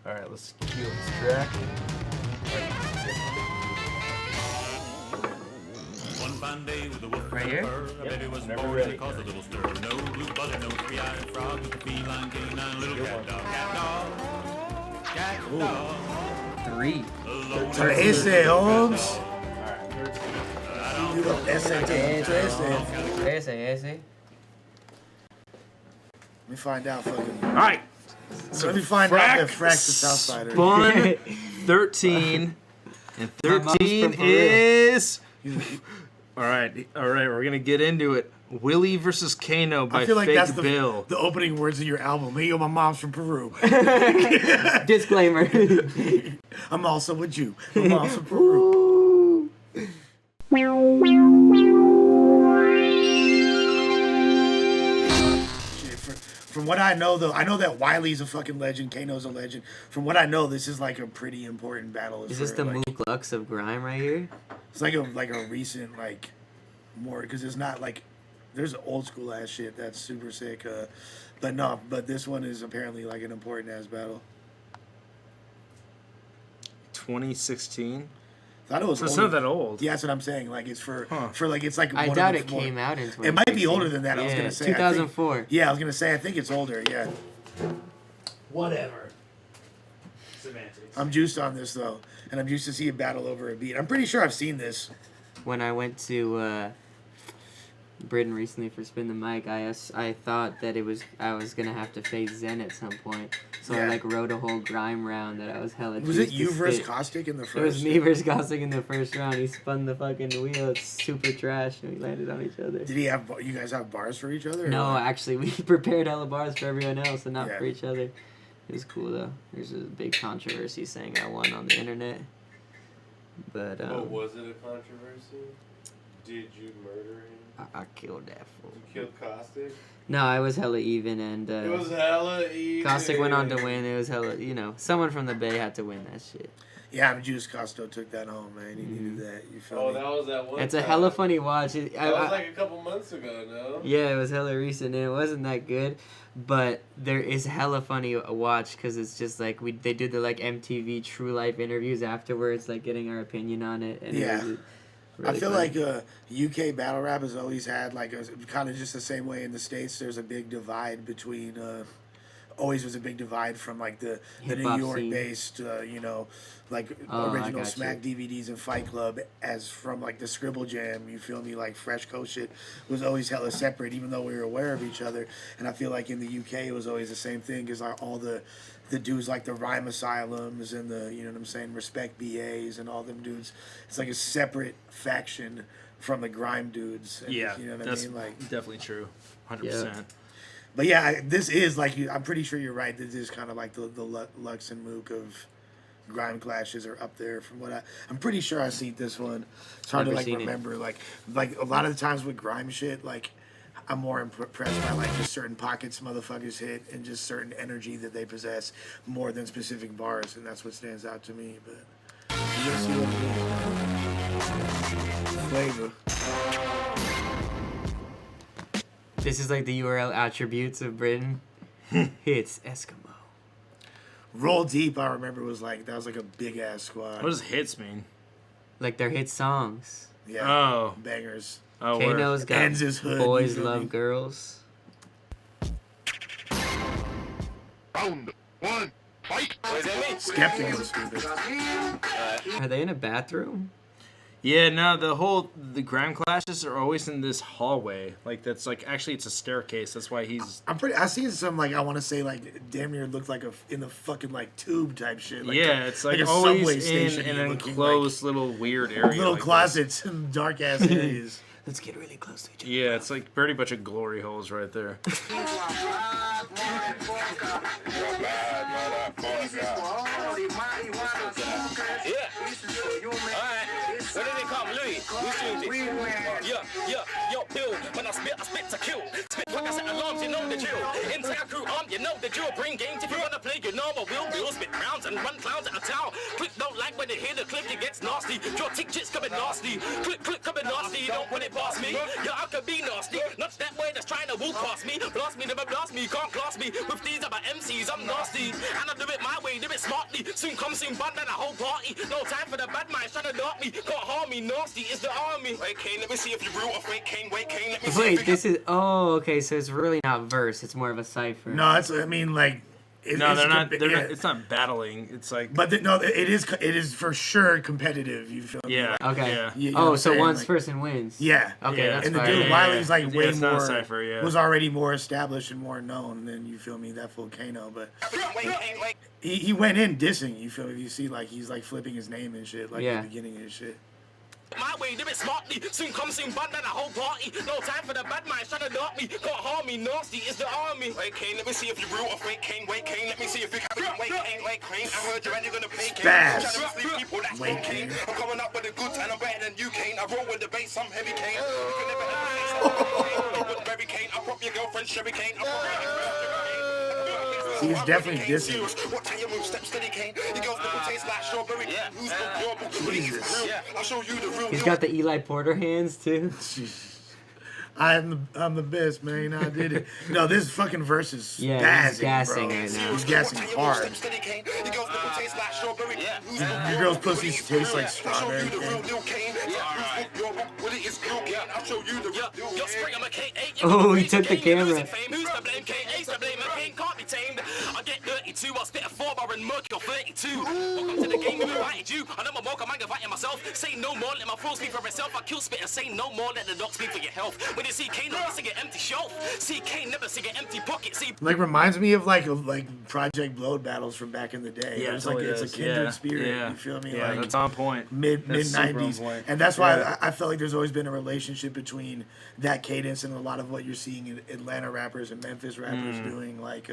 Alright, let's cue this track. One fine day with the wolf Right here? a baby was Whenever born ready. and caused a little stir. No blue buzzer, no three-eyed frog, with a feline canine, little cat dog, cat dog. 3. Ese, Holmes. Ese. Let me find out, fucking. Alright. So let me find out if Frak's the Southsider. Spawn 13. And My mom's from 13 Peru. is... Alright, we're gonna get into it. WILEY versus KANO by I feel like Fake that's Bill. the opening words of your album. Hey, yo, my mom's from Peru. Disclaimer. I'm also a Jew. My mom's from Peru. Shit, from what I know, though, I know that Wiley's a fucking legend. KANO's a legend. From what I know, this is like a pretty important battle. Is this the Mook Lux of grime right here? It's like a recent like more because it's not like there's old school ass shit that's super sick. But this one is apparently like an important ass battle. 2016. Thought it was. So it's older. not that old. Yeah, that's what I'm saying. Like it's for like it's like. I one doubt of it the more- came out in 2016. It might be older than that. I was Yeah, gonna say 2004. Yeah, I was gonna say I think it's older. Yeah. Whatever. Semantics. I'm juiced on this though, and I'm juiced to see a battle over a beat. I'm pretty sure I've seen this. When I went to Britain recently for Spin the Mic, I thought that I was gonna have to face Zen at some point, so I Yeah. like wrote a whole grime round that I was hella. Was it juiced you to versus spit. Caustic in the first? It was me versus Gossig in the first round. He spun the fucking wheel. It's super trash, and we landed on each other. Did he have? You guys have bars for each other? or No, what? actually, we prepared hella bars for everyone else and not Yeah. for each other. It was cool though. There's a big controversy saying I won on the internet, but was it a controversy? Did you murder him? I killed that fool. You killed Caustic? No, I was hella even, and It was hella even. Caustic went on to win. It was hella, someone from the Bay had to win that shit. Yeah, I'm juiced. Costo took that home, man. He needed that. You feel Oh, me? that was that one. It's a time. hella funny watch. That was like a couple months ago, no? Yeah, it was hella recent, and it wasn't that good. But there is hella funny a watch because it's just like they did the like MTV True Life interviews afterwards, like getting our opinion on it. And Yeah. it was I really feel funny. like UK battle rap has always had like a kind of just the same way in the States. There's a big divide between. Always was a big divide from like the New Hip-hop York scene. based, like Oh, I original got Smack you. DVDs and Fight Club, as from like the Scribble Jam. You feel me? Like Fresh Coast shit was always hella separate, even though we were aware of each other. And I feel like in the UK it was always the same thing, because like all the dudes like the Rhyme Asylums and the, you know what I'm saying, Respect BAs and all them dudes. It's like a separate faction from the grime dudes. And, Yeah, you know what that's I mean? Like, definitely true. 100%. but yeah, this is like, I'm pretty sure you're right. This is kind of like the Lux and Mook of grime clashes are up there from what I'm pretty sure I've seen this one. It's hard to Never like seen it. remember. Like a lot of the times with grime shit, like I'm more impressed by like just certain pockets motherfuckers hit and just certain energy that they possess more than specific bars, and that's what stands out to me. But you just see what it is. Flavor. This is like the URL attributes of Britain. It's Eskimo. Roll Deep, I remember was like that was like a big ass squad. What does hits mean? Like their hit songs. Yeah. Oh. Bangers. Oh, word. Kano's got Ends his hood, Boys you feel Love me? Girls. Round one, fight! Skeptic was stupid. Are they in a bathroom? Yeah, no, the grime clashes are always in this hallway. Like that's like actually it's a staircase. That's why he's I seen some like I want to say like damn near looked like in the fucking like tube type shit. Like yeah, it's like a always subway in station an looking, enclosed little weird area. like, little like closets and dark ass areas. Let's get really close to each this. other. Yeah, it's like pretty much a glory holes right there. What do they call me, Louis? Yo, Bill, when I spit to kill. Spit like I set alarms, you know the drill. Entire crew armed, you know the drill. Bring games if you wanna play, you know I will. Spit rounds and run clowns out of town. Click don't like when they hear the click, it gets nasty. Your tick chicks coming nasty. Click coming nasty, you don't want it past me. Yeah, I could be nasty. Not that way that's trying to whoop pass me, blast me, never blast me, can't class me. With these about MCs, I'm nasty. And I do it my way, do it smartly. Soon come, soon bun down a whole party. No time for the bad minds trying to dart me. Can't harm me, nasty is the army. Wait, Kane, let me see if you're real or fake, Kane. Wait, Kane, let me see Wait, if this is okay. So it's really not verse. It's more of a cipher. No, it's I mean like. No, they're not. Yeah. It's not battling. It's like. But no, it is for sure competitive. You feel me? Yeah. Okay. Yeah. You know what I'm so saying? one Like, person wins. Yeah. Okay, Yeah. that's And the fine. dude yeah, Wiley's like yeah, way it's not more a cipher, yeah. was already more established and more known than you feel me that full Kano, but he went in dissing. You feel me? You see like he's like flipping his name and shit like Yeah. at the beginning of his shit. my way, do it smartly. Soon come, soon bun down a whole party. No time for the bad minds trying to dart me. Can't harm me, nasty is the army. Wait, Kane, let me see if you're real or fake, Kane. Wait, Kane, let me see if you can. Wait, Kane, wait, Kane. I heard you're gonna pay, Kane. Spaz. Trying to mislead people, that's Wait, no Kane. Kane. I'm coming up with the goods and I'm better than you, Kane. I roll with the bass, I'm heavy, Kane. You can never have a face. Berry Kane, I prop your girlfriend, Sherry Kane. I prop He's definitely dissing. What time you move, step steady, Kane. Your girl's nipple tastes like strawberry. Yeah. Who's the Jesus. I'll show you the real. He's got the Eli Porter hands too. I'm the best, man. I did it. No, this fucking verse is Yeah, he's spazzing, gassing bro. right now. He's gassing hard. Your girl's pussy tastes like strawberry. Oh, he took the camera. Who's to blame? K.A.'s to blame. A king can't be tamed. I get 32. I'll spit a 4-bar and murk your 32. Welcome to the game. Who invited you? I know my welcome. I'm inviting myself. Say no more. Let my flow speak for itself. I kill spit and say no more. Let the dog speak for your health. When you see Kane, never sing an empty shelf. See Kane, never sing an empty pocket. See. Like reminds me of like Project Blood battles from back in the day. Yeah, it's it like totally it's a is. kindred Yeah, spirit. yeah. You feel me? Yeah, like that's on point. mid That's super on '90s, point. and that's why Yeah. I felt like there's always been a relationship between that cadence and a lot of what you're seeing in Atlanta rappers and Memphis rappers doing, like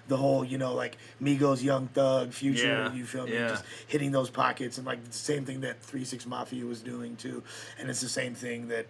the whole like Migos, Young Thug, Future. Yeah, You feel me? yeah. Just hitting those pockets, and like the same thing that 3 6 Mafia was doing too, and it's the same thing that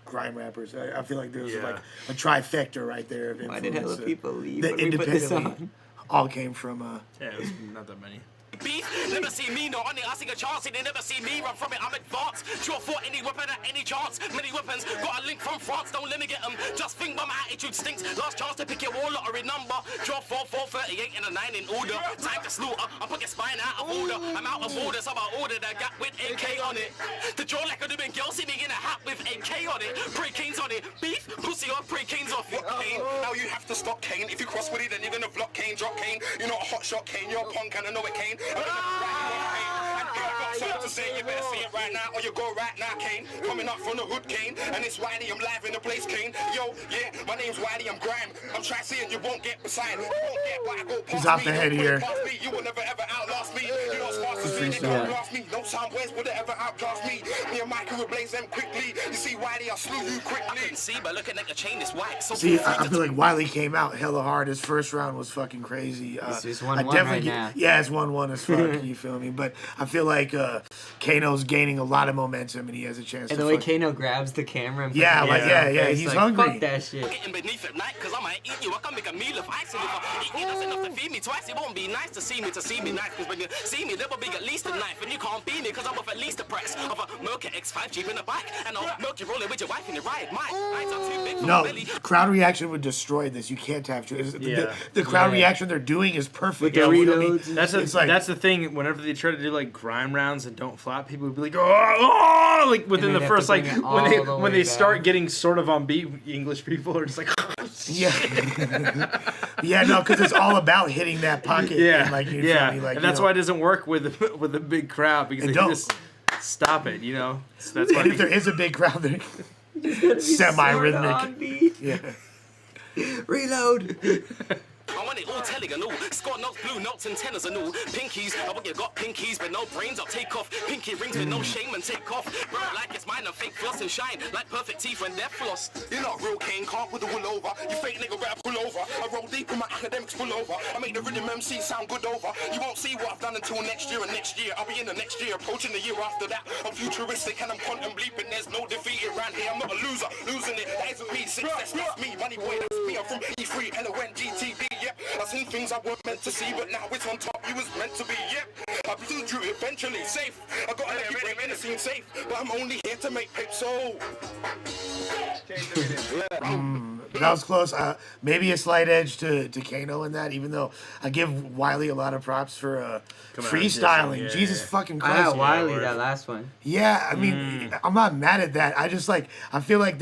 grime rappers. I feel like there's Yeah. like a trifecta right there of Why did hella influence, people leave that when we put this independently on? all came from Yeah, it was not that many. Beef, never see me, no only I sing a chance, they never see me run from it, I'm advanced. Draw for any weapon at any chance. Many weapons, got a link from France, don't let me get them. Just think my attitude stinks. Last chance to pick your wall lottery number. Draw 4, 4, 38 and a 9 in order. Time to slaughter, I'm putting spine out of order. I'm out of order, so I ordered a gap with AK on it. The draw like a doing girl, see me in a hat with AK on it. Pray Kane's on it. Beef, pussy off, pray Kane's off. Fuck Kane, now you have to stop Kane. If you cross with it, then you're gonna block Kane, drop Kane. You're not a hot shot Kane, you're a punk and I know it Kane. I'm gonna something to say, you better see it right now, or you go right now, Kane. Coming up from the hood, Kane, and it's Wiley, I'm live in the place, Kane. Yo, yeah, my name's Wiley, I'm grime. I'm trying to see it, you won't get beside. You won't get, but I go past He's off the me, head you here. past me. You will never ever outlast me. You're not smart as me, they can't outlast me. No sound waves will ever outclass me. Me and Michael will blaze them quickly. You see, Wiley, I slew you quickly. I can see by looking at the chain, it's white. So See, I feel like Wiley came out hella hard. His first round was fucking crazy. It's I 1-1 definitely right get- now. Yeah, it's 1-1 as fuck. You feel me? But I feel like Kano's gaining a lot of momentum, and he has a chance. And to the way fuck- Kano grabs the camera and puts Yeah, it like, in yeah, his yeah, face, he's like, hungry. Fuck that shit. Getting beneath at night, cause I might eat you. I can make a meal of ice. And if I eat you, that's enough to feed me twice. It won't be nice to see me nice. Cause when you see me, there will be at least a knife. And you can't beat me, cause I'm worth at least the price of a Merca X5 Jeep in a bike. And I'll milk you rolling with your wife in the ride. My eyes are too big for my No, belly. crowd reaction would destroy this. You can't have to. Yeah. The crowd Yeah. reaction they're doing is perfect. With the You know what I mean? reloads. It's like- That's the thing. Whenever they try to do like grime rounds and don't flop, people would be like, oh, like within And the they'd have first to like bring it when all they the when way they start back. getting sort of on beat. English people are just like, Yeah. Yeah, no, because it's all about hitting that pocket. yeah, And, like, you yeah, feel me? Like, and that's you know, why it doesn't work with a big crowd because It they don't. just stop it. You know, so that's why. And if there is a big crowd, they're semi-rhythmic. Yeah. Reload. I want it all telling and all. Score notes, blue notes, and tenors and all. Pinkies, I want you got pinkies, but no brains, I'll take off. Pinky rings with no shame and take off. Bro, like it's mine and fake floss and shine. Like perfect teeth when they're floss. You're not real Kane, can't put the wool over. You fake nigga better pull over. I roll deep in my academics pull over. I make the rhythm MC sound good over. You won't see what I've done until next year, and next year I'll be in the next year, approaching the year after that. I'm futuristic and I'm contemplating. There's no defeat around here. I'm not a loser, losing it. That isn't me. Success, that's me. Money boy, that's me. I'm from E3, LON, GTB. Yep, I've seen things I weren't meant to see, but now it's on top. You was meant to be. Yep, I blew through eventually. Safe. I got a break in the scene safe, but I'm only here to make pips. So That was close. Maybe a slight edge to Kano in that, even though I give Wiley a lot of props for freestyling. Yeah, Jesus yeah. fucking I Christ. got Wiley word. that last one. Yeah, I mean, I'm not mad at that. I just like, I feel like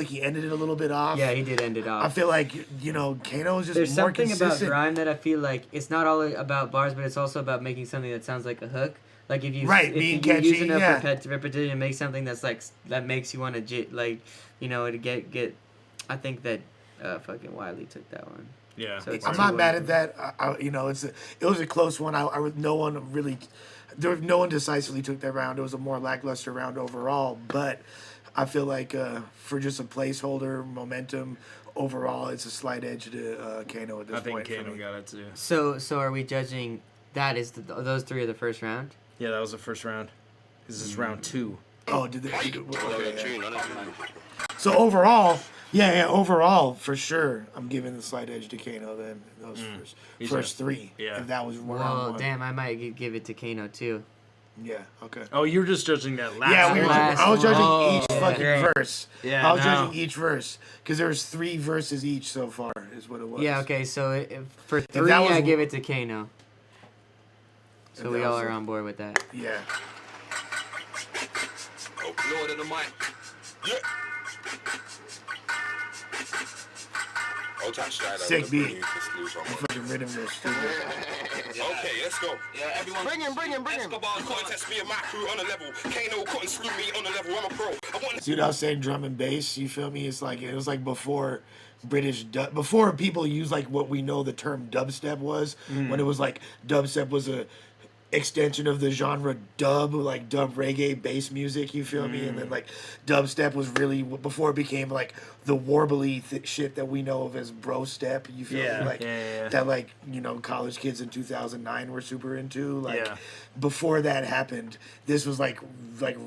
he ended it a little bit off. Yeah, he did end it off. I feel like, Kano is just There's more something consistent. about grime that I feel like it's not all about bars, but it's also about making something that sounds like a hook. Like if you being if catchy, you use enough yeah. repetition and make something that's like that makes you want to to get. I think that fucking Wiley took that one. Yeah. So it's I'm not 2-1 mad for at that. It was a close one. No one decisively took that round. It was a more lackluster round overall. But I feel like for just a placeholder, momentum overall, it's a slight edge to Kano at this point. I think Kano got it too. So are we judging that is those three of the first round? Yeah, that was the first round. This is round 2. Oh, did they? Okay, yeah. So overall, overall for sure, I'm giving the slight edge to Kano then. Those first three. Yeah. If that was round Well, one. damn, I might give it to Kano too. Yeah. Okay. Oh, you're just judging that last Yeah, one. I was judging Oh, each fucking okay. verse. Yeah, I was no. judging each verse because there was 3 verses each so far, is what it was. Yeah, okay, so for 3, that was- I give it to Kano. So If we that all was are a- on board with that. Yeah. Oh, Lord of the mic. Yeah. Sick beat. Fucking rhythm was stupid. Okay, let's go. Yeah, everyone. Bring him. Escobar contest me and my crew on a level. Kano couldn't slew me on a level. I'm a pro. I want See what I was saying? Drum and bass. You feel me? It was like before before people used like what we know the term dubstep was. When it was like dubstep was a extension of the genre dub, like dub reggae bass music. You feel me? And then like dubstep was really before it became like the warbly shit that we know of as bro step. You feel me? Like that, like college kids in 2009 were super into. Like before that happened, this was like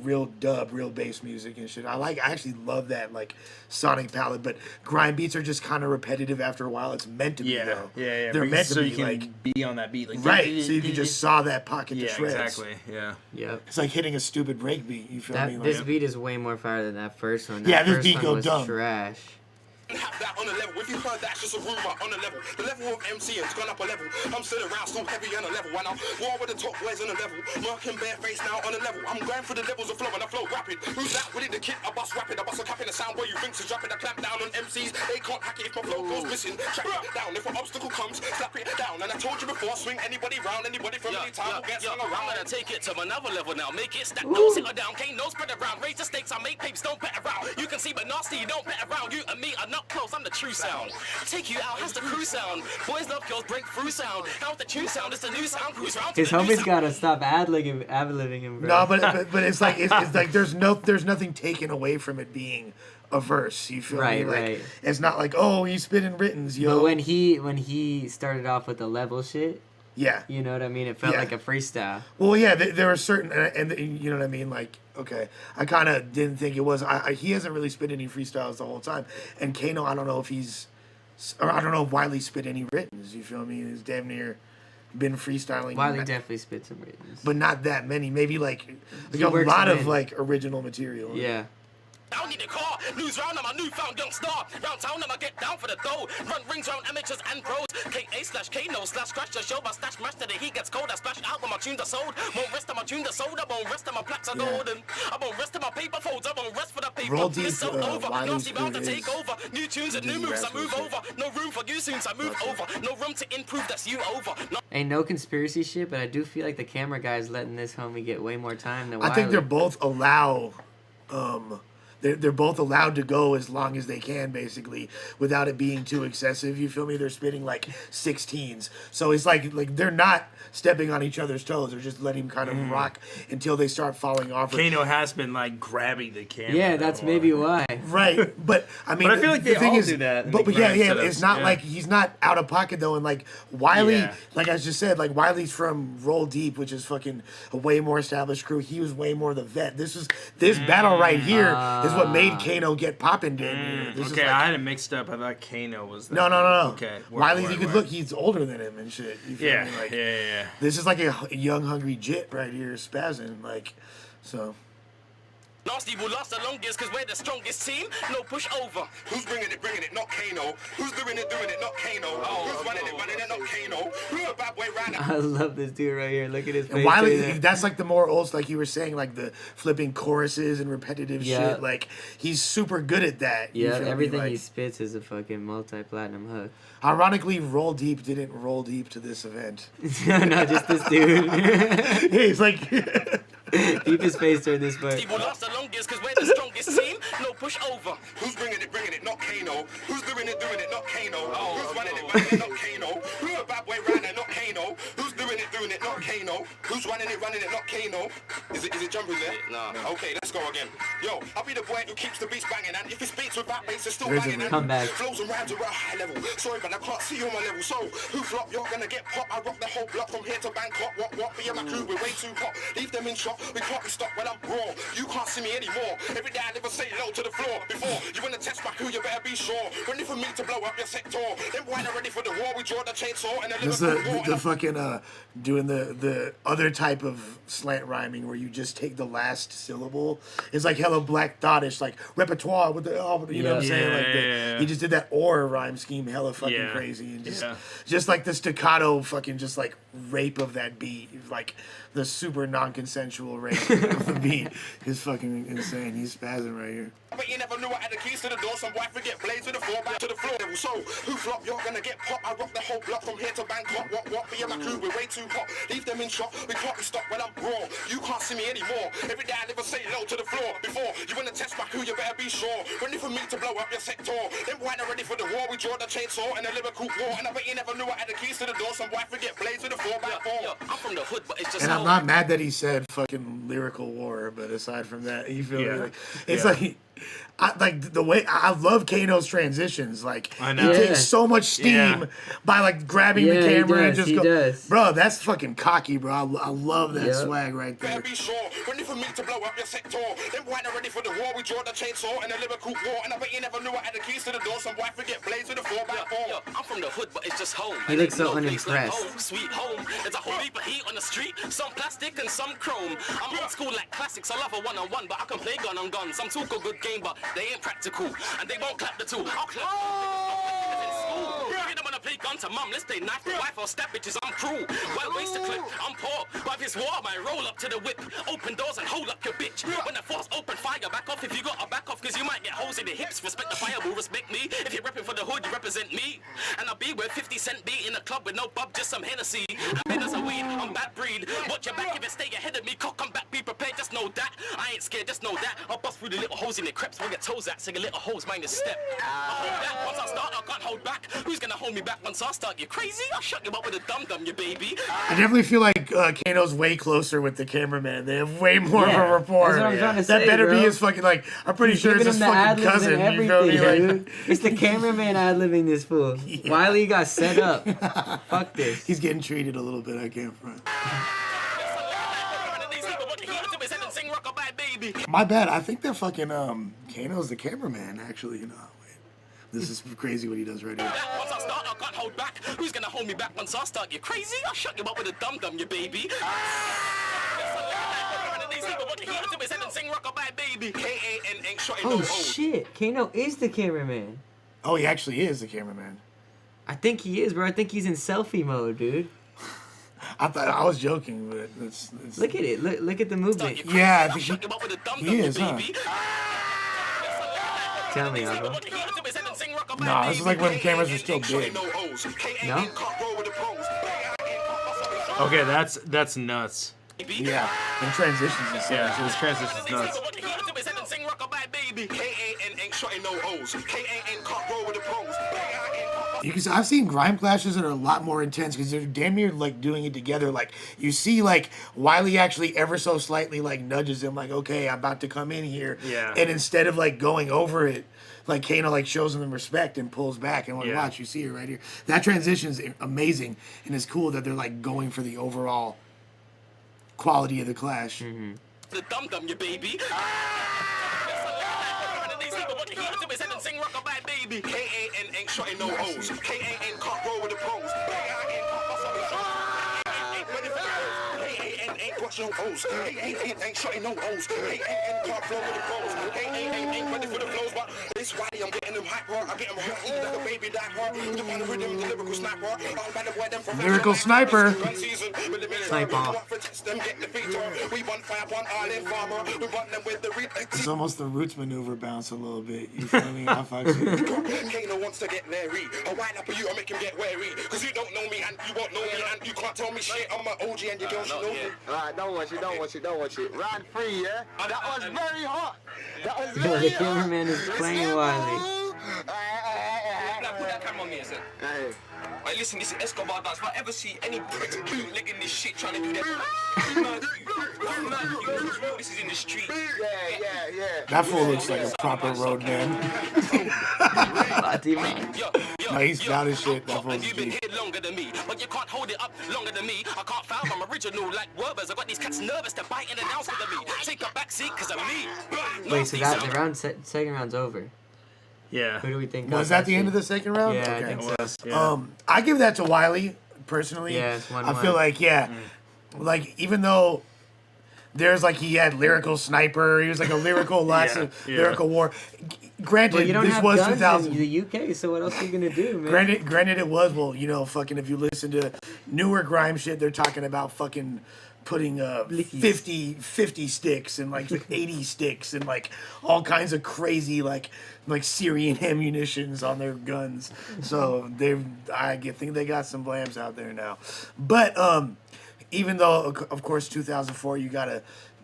real dub, real bass music and shit. I actually love that like sonic palette, but grime beats are just kind of repetitive after a while. It's meant to be though. Yeah. They're meant to so be you can like be on that beat, like right. So you can just saw that pocket to shreds. exactly. Yeah. Yep. It's like hitting a stupid break beat. You feel me? This Like, beat is way more fire than that first one. That Yeah, this first beat one go was dumb. trash. have that on a level. If you heard that's just a rumor on a level. The level of MC has gone up a level. I'm still around, still heavy on a level. When I'm war with the top boys on a level. Marking bare face now on a level. I'm going for the levels of flow and I flow rapid. Who's that? Willie the kid? I bust rapid. I bust a cap in the sound where you think's is dropping. I clamp down on MCs. They can't hack it if my flow goes missing. Trap it down. If an obstacle comes, slap it down. And I told you before, swing anybody round. Anybody from any time will get swung around. I'm gonna take it to another level now. Make it stack. No sit down. Can't no spread around. Raise the stakes. I make papes. Don't bet around. You can see but nasty. Don't bet around. You and me are not close. I'm the true sound. Take you out, how's the crew sound? Boys love girls, break through sound. How's the tune sound? It's the new sound. Cruise round to His the new homies sound. gotta stop ad-libbing him, bro. no, but it's like it's like there's nothing taken away from it being a verse. You feel me? Right, Like, right. It's not like he's spitting writtens, yo. But when he started off with the level shit, yeah. you know what I mean? It felt Yeah. like a freestyle. Well, yeah, there are certain, and you know what I mean. Like, okay, I kind of didn't think it was. He hasn't really spit any freestyles the whole time, and Kano, I don't know if Wiley spit any writtens. You feel me? He's damn near been freestyling. Wiley definitely spit some writtens. but not that many. Maybe like He a works lot them of in. like original material. Yeah. I don't need a car. Lose round, I'm a newfound young star. Round town, I'ma get down for the dough. Run rings round amateurs and pros. KA/Kano/scratch the show. My stash mash till the heat gets cold. I splash out when my tunes are sold. Won't rest on my tunes are sold. I won't rest on my plaques are golden. I won't rest on my paper folds. I won't rest for the paper. Roll It's Deep, so over. Wiley's Nasty bound to crew take is over. New tunes and new Dizzy moves. I move Rascals. over. No room for you soon. I move over. No room to improve. That's you over. No Ain't no conspiracy shit, but I do feel like the camera guy's letting this homie get way more time than Wiley. I think they're both they're both allowed to go as long as they can, basically, without it being too excessive. You feel me? They're spitting like 16s, so it's like they're not stepping on each other's toes. They're just letting him kind of rock until they start falling off. Kano has been like grabbing the camera. Yeah, that's though. maybe why. Right, but I mean, But I feel like the they thing all is, do that in But the yeah, grind setups, it's not yeah. like he's not out of pocket though, and like Wiley, Yeah. like I just said, like Wiley's from Roll Deep, which is fucking a way more established crew. He was way more the vet. This battle right here is what made Kano get popping damn near. This is Okay, like, I had it mixed up. I thought Kano was. That no. Okay. Wiley, you could look, he's older than him and shit. You feel Yeah, me? Like, yeah. This is like a young, hungry jit right here, spazzing. Like, so. Nasty will last the longest cause we're the strongest team. No push over. Who's bringing it, not Kano? Who's doing it, not Kano? Who's running it, not Kano? Who's a bad boy round? I love this dude right here. Look at his face. And right Wiley, there. that's like the more old, like you were saying, like the flipping choruses and repetitive Yeah. shit. Like he's super good at that. You Yeah, feel me? everything Like, he spits is a fucking multi-platinum hook. Ironically, Roll Deep didn't roll deep to this event. No, just this dude. He's like, Keep his face toward this part. Nasty will last the longest cause we're the strongest team. No push over. Who's bringing it, not Kano? Who's doing it, not Kano? Who's running it, not Kano? Who's a bad boy round not Kano? Who's doing it, not Kano? Who's running it, not Kano? Is it jumping there? Nah. Okay, let's go again. Yo, I'll be the boy who keeps the beats banging, and if it's beats with that bass, it's still There's a banging. And Come back. flows and rhymes are at a high level. Sorry, but I can't see you on my level. So, who flop? You're gonna get pop. I rock the whole block from here to Bangkok. What? Me and my crew, we're way too hot. Leave them in shock. We can't be stopped when I'm raw. You can't see me anymore. Every day I live and say low to the floor. Before you wanna test my crew, you better be sure. Ready for me to blow up your sector. Then why not ready for the war? We draw the chainsaw and this the fucking doing the other type of slant rhyming where you just take the last syllable. It's like hella Black Thoughtish, like repertoire with the you know what I'm saying? Like Yeah. he just did that or rhyme scheme hella fucking Yeah. crazy and Yeah. just like the staccato fucking just like rape of that beat, like the super non-consensual rape of the beat is fucking insane. He's spazzing right here. But you never knew I had the keys to the door. Some boy forget blades to the floor, back to the floor. So, who flop? You're gonna get pop. I rock the whole block from here to Bangkok. What? Me and my crew, we're way too hot. Leave them in shock. We can't be stopped when I'm raw. You can't see me anymore. Every day I live and say low to the floor. Before you wanna test my crew, you better be sure. Ready for me to blow up your sector. Then why not ready for the war? We draw the chainsaw and a lyrical war. And I bet you never knew I had the keys to the door. Some boy forget blades to the floor, back Yo, I'm from the hood, but it's just And I'm home. not mad that he said fucking lyrical war, but aside from that, you feel me? Yeah. Like, it's Yeah. like, like the way I love Kano's transitions. Like I he know. Yeah. takes so much steam Yeah. by like grabbing Yeah, the he camera and does, just he go, does. bro. That's fucking cocky, bro. I love that Yep. swag right better there. be sure. Ready for me to blow up your sector. Then why not ready for the war? We draw the chainsaw and a lyrical war. And I bet you never knew I had the keys to the door. Some boy forget blades to the floor, back Yo, I'm from the hood, but it's just home. He And looks ain't so no place like unimpressed. home, sweet home. There's a whole heap of heat on the street. Some plastic and some chrome. I'm old school like classics. I love a one-on-one, but I can play gun on gun. Some talk a good game, but they ain't practical. And they won't clap the two. I'll clap. If you don't wanna play gun to mum, let's play knife to wife or stab bitches. I'm cruel. Why waste a clip? I'm poor. But if it's war, I roll up to the whip. Open doors and hold up your bitch. When the force open fire, back off if you got a back off, cause you might get holes in the hips. Respect the fire, will respect me. If you're repping for the hood, you represent me. And I'll be where 50 Cent be in a club with no bub, just some Hennessy. And then there's a weed, I'm bad breed. Watch your back if you stay ahead of me. Cock, come back, be prepared, just know that. I ain't scared, just know that. I'll bust through the little holes in the creps where your toes at. Sing a little holes, mind the step. I'll hold that. Once I start, I can't hold back. Who's gonna hold me back once I start? You crazy? I'll shut you up with a dum-dum, you baby. I definitely feel like Kano's way closer with the cameraman. They have way more of Yeah, a rapport. that's what I'm trying to That say, better bro. be his fucking like. I'm pretty He's sure it's giving his him the fucking ad-libs cousin. and You feel me? everything, Like, dude. It's the cameraman ad-libbing this fool. Wiley got set up. Fuck this. he's getting treated a little bit. I can't front. My bad. I think they're fucking Kano's the cameraman. Actually, you know. Wait, this is crazy what he does right here. Once I start, I can't hold back. Who's gonna hold me back once I start? You crazy? I'll shut you up with a dum-dum, you baby. K-A-N ain't shutting Oh no holes. shit, Kano is the cameraman. Oh, he actually is the cameraman. I think he is, bro. I think he's in selfie mode, dude. I thought I was joking, but it's Look at it. Look at the movement. Yeah, I think he is, huh? Tell me, Alva. Nah, this is like when the cameras were still big. No? Okay, that's nuts. Yeah, and transitions and stuff. Yeah, his transition's nuts. K-A-N ain't shutting no holes. K-A-N can't roll with the pros. You can see, I've seen grime clashes that are a lot more intense because they're damn near like doing it together. Like you see, like Wiley actually ever so slightly like nudges him, like, "Okay, I'm about to come in here." Yeah. And instead of like going over it, like Kano like shows him respect and pulls back. And when Yeah. watch, you see it right here. That transition's amazing, and it's cool that they're like going for the overall quality of the clash. The dum-dum, you baby. K-A-N ain't shutting no holes. K-A-N can't roll with the pros. K-A-N ain't got no O's. Ain't shotting no O's. Can't flow with the pros. Ain't ready for the flows, but this why I'm getting them hype hard. I get them hot, eat like a baby that hard. The kind of rhythm, the lyrical sniper. All by the boy, them from Lyrical sniper. Sniper. We want fire, one all in farmer. We want them with the It's almost the roots maneuver bounce a little bit. You feel me? I fucks with it. Kano wants to get very. A wind up for you, I make him get wary. Cause you don't know me and you won't know me and you can't tell me shit. I'm an OG and your girl should know me. Alright, don't watch it. Round 3, yeah? That was very hot. That was The very hot. cameraman is playing Wiley. Put that camera on me, I said. Hey. Hey, listen, this is Escobar dance. If I ever see any pricks bootlegging this shit trying to do that, this is in the street. Yeah. That fool looks like a proper road man. No, he's down his shit. That fool's You've been deep. here longer than me, but you can't hold it up longer than me. I can't foul, I'm original like Werbers. I got these cats nervous to bite and announce to me. Take a back seat cause of me. Wait, so that the second round's over. Yeah. Who do we think? Was got that the end of the second round? Yeah, Okay. I think so. It was, yeah. I give that to Wiley personally. Yeah, it's 1-1. I feel like like even though there's like he had lyrical sniper, he was like a lyrical lyrical war. Granted, Well, you don't this have was guns 2000. in the UK, so what else are you gonna do, man? Granted, it was fucking. If you listen to newer grime shit, they're talking about fucking putting 50 sticks and like 80 sticks and like all kinds of crazy like Syrian ammunitions on their guns. So I think they got some blams out there now. But even though of course 2004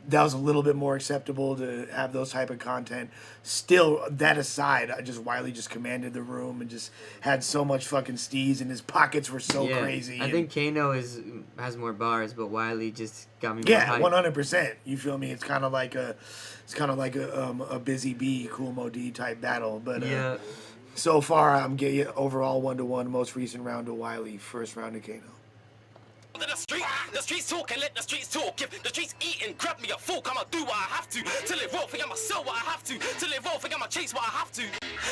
that was a little bit more acceptable to have those type of content. Still, that aside, Wiley just commanded the room and just had so much fucking steez, and his pockets were so crazy. I think Kano has more bars, but Wiley just got me. Yeah, more hype. 100%. You feel me? It's kind of like a Busy Bee, Cool Mo D type battle. But Yeah. so far, I'm getting overall 1-1. Most recent round to Wiley, first round to Kano. The streets talk and let the streets talk. If the streets eat and grab me a fork, I'ma do what I have to. Till it roll, think I'ma sell what I have to. Till it roll, think I'ma chase what I have to.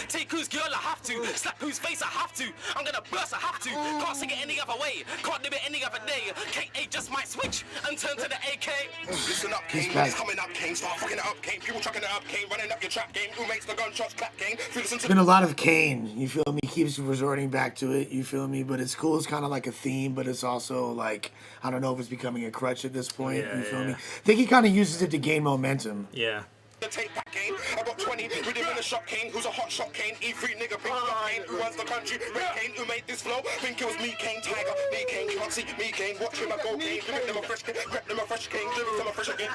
Take whose girl I have to. Slap whose face I have to. I'm gonna burst, I have to. Can't sing it any other way. Can't do it any other day. KA just might switch and turn to the AK. Listen up, Kane. It's coming up, Kane. Start fucking it up, Kane. People chucking it up, Kane. Running up your trap game. Who makes the gunshots clap, Kane? It's been a lot of Kane, you feel me? He keeps resorting back to it, you feel me? But it's cool, it's kind of like a theme, but it's also like, I don't know if it's becoming a crutch at this point, you feel me? I think he kind of uses it to gain momentum. Yeah. The tape back Kane. I got 20 with him in the shop, Kane. Who's a hot shot, Kane? E3 nigga, pink block, Kane. Who runs the country? Red Kane, who made this flow? Think it was me, Kane, Tiger. Me, Kane, can't see me, Kane. Watch him, I go, Kane. Grip them a fresh Kane. Grip them a fresh Kane. Lyrics them a fresh again.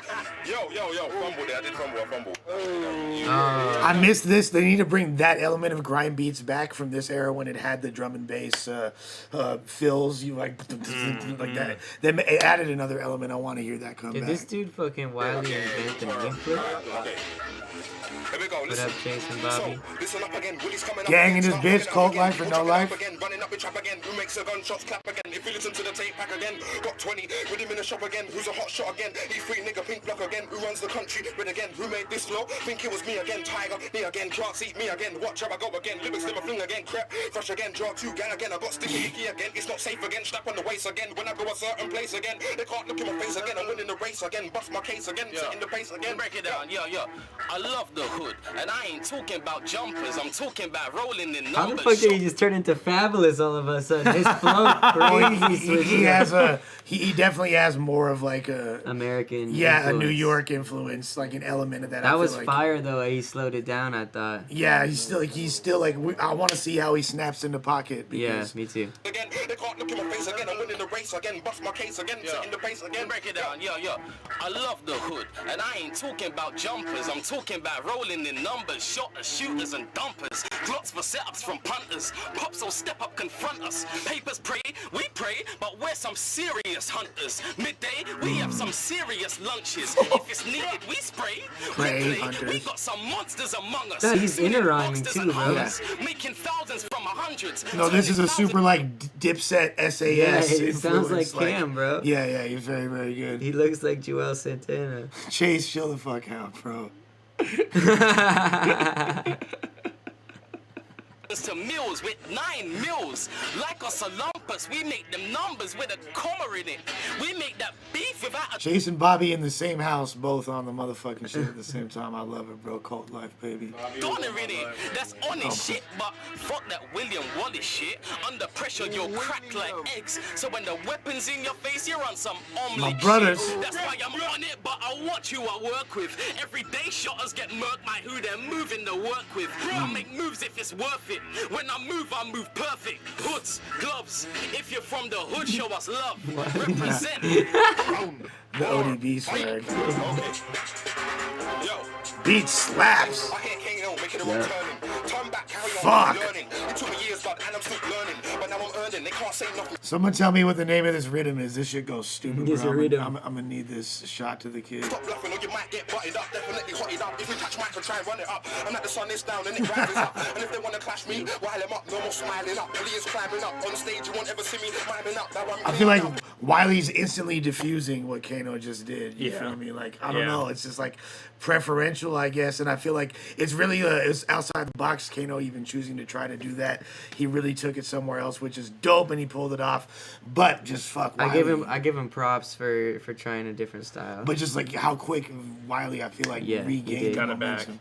Yo. Fumble there. I did fumble. I miss this. They need to bring that element of grind beats back from this era when it had the drum and bass fills. You like that. They added another element. I want to hear that come Did back. this dude fucking Wiley invent the meme flip? Here we go. What Listen. up, Jason Bobby? Listen up again. Willie's coming up Gang in again. this bitch, Start cult fucking life or up no again. life? Again, running up your trap again. Who makes the gunshots clap again? If you listen to the tape back again, got 20 with him in the shop again. Who's a hot shot again? E3 nigga, pink block again. Who runs the country? Red again. Who made this flow? Think it was me again. Tiger, me again. Can't see me again. Watch how I go again. Lyrics never fling again. Crap, fresh again. Draw 2 gang again. I got sticky icky again. It's not safe again. Strap on the waist again. When I go a certain place again, they can't look in my face again. I'm winning the race again. Bust my case again. Setting the pace again. Break it down, yo. I love the hood, and I ain't talking about jumpers. I'm talking about rolling in numbers. How the fuck did he just turn into Fabulous all of a sudden? His flow crazy. He has he definitely has more of like a American. a New influence. York influence, like an element of that. That I was feel like. fire though. He slowed it down. I thought. Yeah, he's still like I want to see how he snaps in the pocket. Yeah, Because me too. Again, they can't look in my face again. I'm winning the race again. Bust my case again. Setting the pace again. Break it down, yo. I love the hood, and I ain't talking about jumpers. I'm talking about rolling in numbers, shotters, shooters, and dumpers. Glocks for setups from punters. Pops will step up, confront us. Papers pray, we pray, but we're some serious hunters. Midday, we have some serious lunches. If it's needed, we spray. Pray, We play. hunters. We got some monsters among us. Yeah, he's Singing inner-rhyming monsters too, and bro. hunters, making thousands from hundreds. no, this is a super like Dipset SAS. Yeah, it sounds like influence, Cam, bro. Yeah, he's very, very good. He looks like Joel Santana. Chase, chill the fuck out, bro. To mills with 9 mils. Like us a lumpus, we make them numbers with a comma in it. We make that beef without Chase and Bobby in the same house, both on the motherfucking shit at the same time. I love it, bro. Cult life, baby. Gone already. That's honest shit, but fuck that William Wallace shit. Under pressure, you'll crack like eggs. So when the weapon's in your face, you're on some omelet My brothers. shit. That's why I'm on it, but I watch who I work with. Everyday shotters get murked by who they're moving to work with. I make moves if it's worth it. When I move perfect. Hoods, gloves. If you're from the hood, show us love. Represent. The ODB swag. Yo. Beat slaps. I hear KANO making a returning. Turn back, carry Fuck. on learning. It took me years, but and I'm still learning. But now I'm earning. They can't say nothing. Someone tell me what the name of this rhythm is. This shit goes stupid, It's a bro. rhythm. I'm gonna need this shot to the kid. Stop bluffing or you might get butted up. Definitely hotted up. If we catch mic, try and run it up. I'm at the sun is down and it rises up. And if they wanna clash me, while I'm up, no more smiling up. Players climbing up on stage. You won't ever see me miming up. Now I feel like Wiley's instantly diffusing what Kano just did. You Yeah. feel me? Like, I don't Yeah. know. It's just like preferential, I guess. And I feel like it's really it's outside the box. Kano even choosing to try to do that. He really took it somewhere else, which is dope, and he pulled it off. But just fuck Wiley. I give him props for trying a different style. But just like how quick Wiley, I feel like Yeah, he regained did. Got it back. momentum.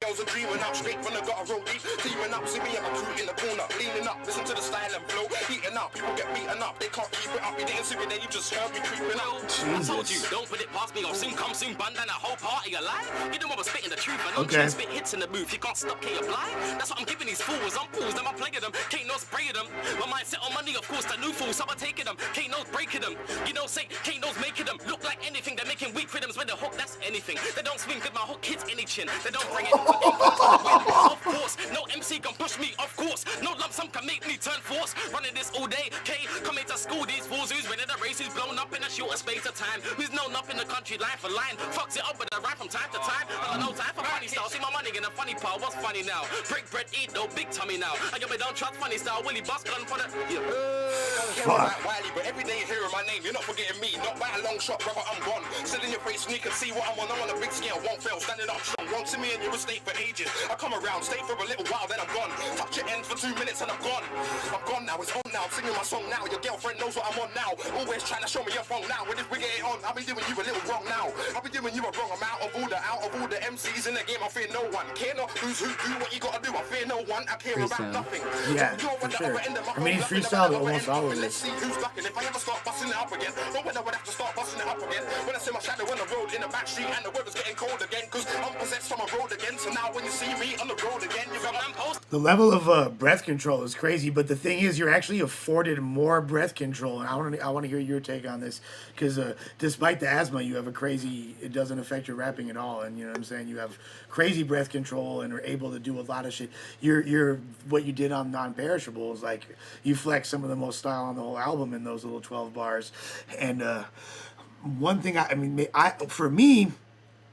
Girls are dreaming up straight from the gutter road deep. Teaming up, see me and my crew in the corner. Leaning up, listen to the style and flow. Heating up, people get beaten up. They can't keep it up. You didn't see me there, you just heard me creeping up. I told you, don't put it past me or soon come soon bun down a whole party alive. You know I was spitting the truth, I know Okay. you spit hits in the booth. You can't stop K apply. That's what I'm giving these fools. I'm fools, them I playing them. Can't no spraying them. My mindset on money, of course, the new fools. So I'm taking them. Can't no breaking them. You know, say, can't no's making them look like anything. They're making weak rhythms when the hook, that's anything. They don't swing with my hook hits any chin. They don't bring it. Of course, no MC can push me, of course. No lump sum can make me turn force. Running this all day, K, coming to school, these fools who's winning the race, who's blown up in a shorter space of time, who's known up in the country line for line, fucks it up with a rhyme from time to time. I got no time for funny style, see my money in a funny part, what's funny now? Break bread, eat no big tummy now. I got me don't trust funny style, Willie Bus gun for the... Fuck. Wiley, but every day you're hearing my name, you're not forgetting me. Not by a long shot, brother, I'm gone. Still in your face, and you can see what I'm on a big scale, won't fail, standing up strong. Won't see me in your estate for ages. I come around, stay for a little while, then I'm gone. Touch your ends for 2 minutes and I'm gone. I'm gone now, it's on now. I'm singing my song now. Your girlfriend knows what I'm on now. Always trying to show me your phone now. When we get it on, I'll be doing you a little wrong now. I'll be doing you a wrong. I'm out of all the MCs in the game. I fear no one. Care not who's who, do what you gotta do. I fear no one. I care about nothing. Yeah, You're for on the sure. other end of my I mean, he's phone, freestyled other almost end, all of let's this. see who's lucking. If I ever start busting it up again, no when I would have to start busting it up again. When I see my shadow on the road in the back street and the weather's getting cold again, cause I'm possessed from a road again. So now when you see me on the road again, you got lamppost. The level of breath control is crazy, but the thing is, you're actually afforded more breath control, and I want to hear your take on this, because despite the asthma, you have a crazy. It doesn't affect your rapping at all, and you know what I'm saying. You have crazy breath control and are able to do a lot of shit. You're what you did on Non-Perishables, like you flex some of the most style on the whole album in those little 12 bars, and one thing for me,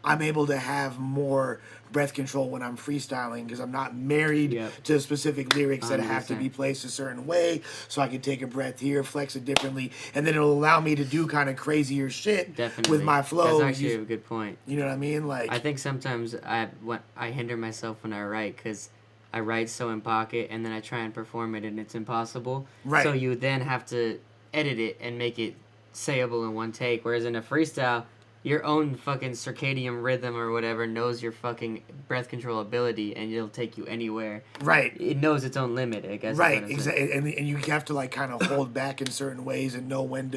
I'm able to have more breath control when I'm freestyling because I'm not married to specific lyrics that have to be placed a certain way, so I can take a breath here, flex it differently, and then it'll allow me to do kind of crazier shit with my flow. That's actually a good point. You know what I mean? Like, I think sometimes I hinder myself when I write because I write so in pocket and then I try and perform it and it's impossible. Right. So you then have to edit it and make it sayable in one take, whereas in a freestyle, your own fucking circadian rhythm or whatever knows your fucking breath control ability, and it'll take you anywhere. Right. It knows its own limit, I guess. Right, exactly. And you have to like kind of hold back in certain ways and know when